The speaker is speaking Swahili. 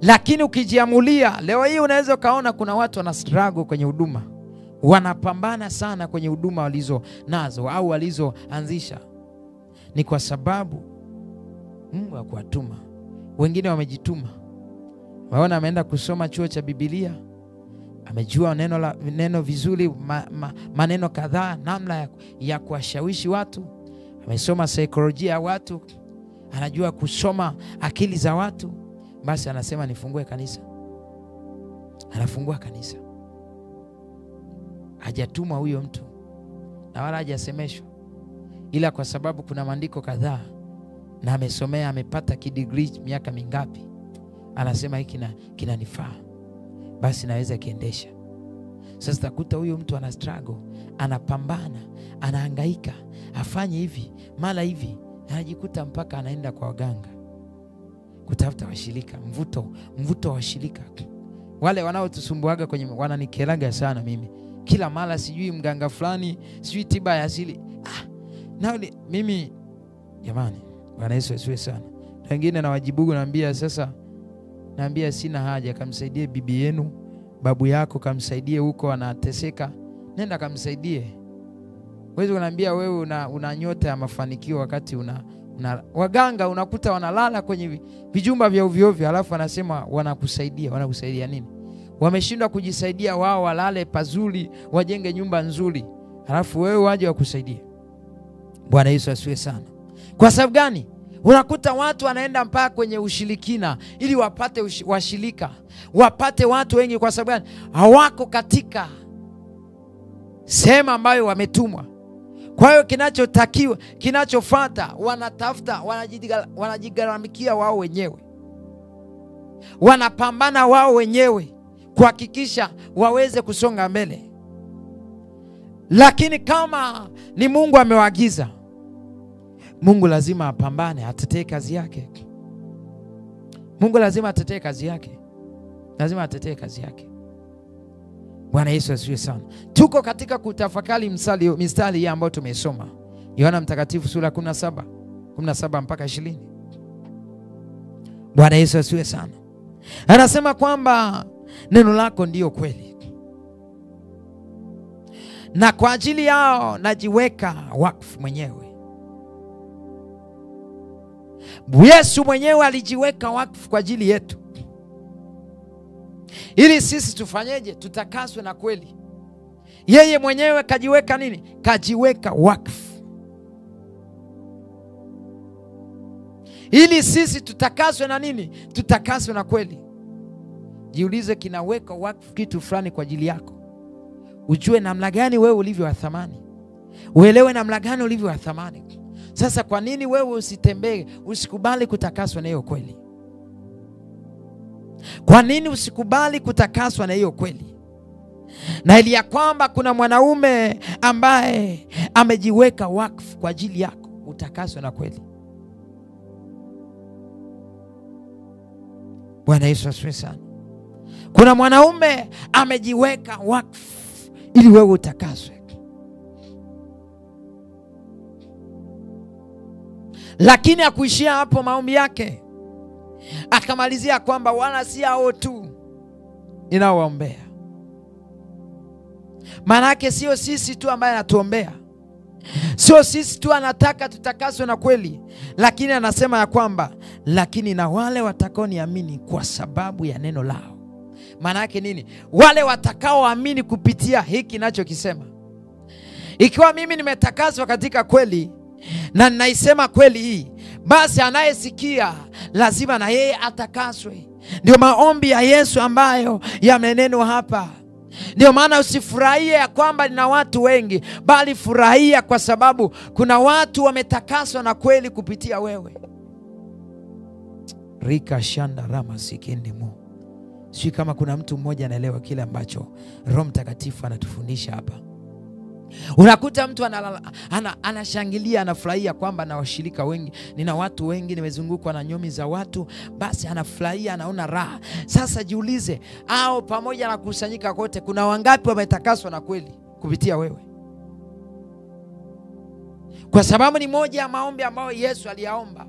Lakini ukijiamulia, leo hii unaweza kaona kuna watu wana struggle kwenye huduma. Wanapambana sana kwenye huduma walizo nazo au walizoanzisha. Ni kwa sababu Mungu hakuwatuma. Wengine wamejituma. Waona ameenda kusoma chuo cha Biblia. Amejua neno vizuri, maneno kadhaa, namna ya kuwashawishi watu. Amesoma saikolojia ya watu. Anajua kusoma akili za watu. Basi anasema nifungue kanisa. Anafungua kanisa. Hajatumwa huyo mtu. Na wala hajasemeshwa. Ila kwa sababu kuna maandiko kadhaa na amesomea, amepata kidegree miaka mingapi, anasema hiki kinanifaa, basi naweza kiendesha. Sasa takuta huyo mtu ana struggle, anapambana, anahangaika, afanye hivi, mara hivi, anajikuta mpaka anaenda kwa waganga kutafuta washirika, mvuto wa washirika. Wale wanaotusumbuaga kwenye wananikelaga sana mimi. Kila mara sijui mganga fulani, sijui tiba ya asili. Mimi jamani, Bwana Yesu asifiwe sana. Wengine na wajibugu naambia sasa, naambia sina haja, kamsaidie bibi yenu, babu yako kamsaidie huko anateseka. Nenda kamsaidie. Wewe unaambia wewe una nyota ya mafanikio wakati waganga unakuta wanalala kwenye vijumba vya ovyo, alafu anasema wanakusaidia. Wanakusaidia nini? Wameshindwa kujisaidia wao, walale pazuri, wajenge nyumba nzuri, alafu wewe waje wakusaidie. Bwana Yesu asifiwe sana. Kwa sababu gani? Unakuta watu wanaenda mpaka kwenye ushirikina ili wapate washirika, wapate watu wengi. Kwa sababu gani? Hawako katika sehemu ambayo wametumwa. Kwa hiyo kinachotakiwa, kinachofuata, wanatafuta, wanajigaramikia wao wenyewe. Wanapambana wao wenyewe kuhakikisha waweze kusonga mbele. Lakini kama ni Mungu amewaagiza, Mungu lazima apambane, atetee kazi yake. Mungu lazima atetee kazi yake. Lazima atetee kazi yake. Bwana Yesu asifiwe sana. Tuko katika kutafakari mistari hii ambayo tumesoma. Yohana Mtakatifu sura 17 mpaka 20. Bwana Yesu asifiwe sana. Anasema kwamba neno lako ndiyo kweli, na kwa ajili yao najiweka wakfu mwenyewe. Yesu mwenyewe alijiweka wakfu kwa ajili yetu, ili sisi tufanyeje? Tutakaswe na kweli. Yeye mwenyewe kajiweka nini? Kajiweka wakfu, ili sisi tutakaswe na nini? Tutakaswe na kweli. Jiulize, kinaweka wakfu kitu fulani kwa ajili yako, ujue namna gani wewe ulivyo wa thamani, uelewe namna gani ulivyo wa thamani. Sasa kwa nini wewe usitembee, usikubali kutakaswa na hiyo kweli? Kwa nini usikubali kutakaswa na hiyo kweli? Na ili ya kwamba kuna mwanaume ambaye amejiweka wakfu kwa ajili yako, utakaswe na kweli. Bwana Yesu asifiwe sana. Kuna mwanaume amejiweka wakfu ili wewe utakaswe. Lakini hakuishia hapo maombi yake. Akamalizia kwamba wala si hao tu ninaowaombea. Maana yake sio sisi tu ambaye anatuombea. Sio sisi tu anataka tutakaswe na kweli, lakini anasema ya kwamba lakini na wale watakaoniamini kwa sababu ya neno lao. Maana yake nini? Wale watakaoamini kupitia hiki ninachokisema. Ikiwa mimi nimetakaswa katika kweli na ninaisema kweli hii, basi anayesikia lazima na yeye atakaswe. Ndio maombi ya Yesu ambayo yamenenwa hapa. Ndio maana usifurahie ya kwamba nina watu wengi, bali furahia kwa sababu kuna watu wametakaswa na kweli kupitia wewe. Rika shanda rama sikindi mu. Sio kama kuna mtu mmoja anaelewa kile ambacho Roho Mtakatifu anatufundisha hapa. Unakuta mtu anashangilia, anafurahia kwamba na washirika wengi, nina watu wengi, nimezungukwa na nyomi za watu, basi anafurahia, anaona raha. Sasa jiulize, au pamoja na kusanyika kote, kuna wangapi wametakaswa na kweli kupitia wewe? Kwa sababu ni moja ya maombi ambayo Yesu aliyaomba.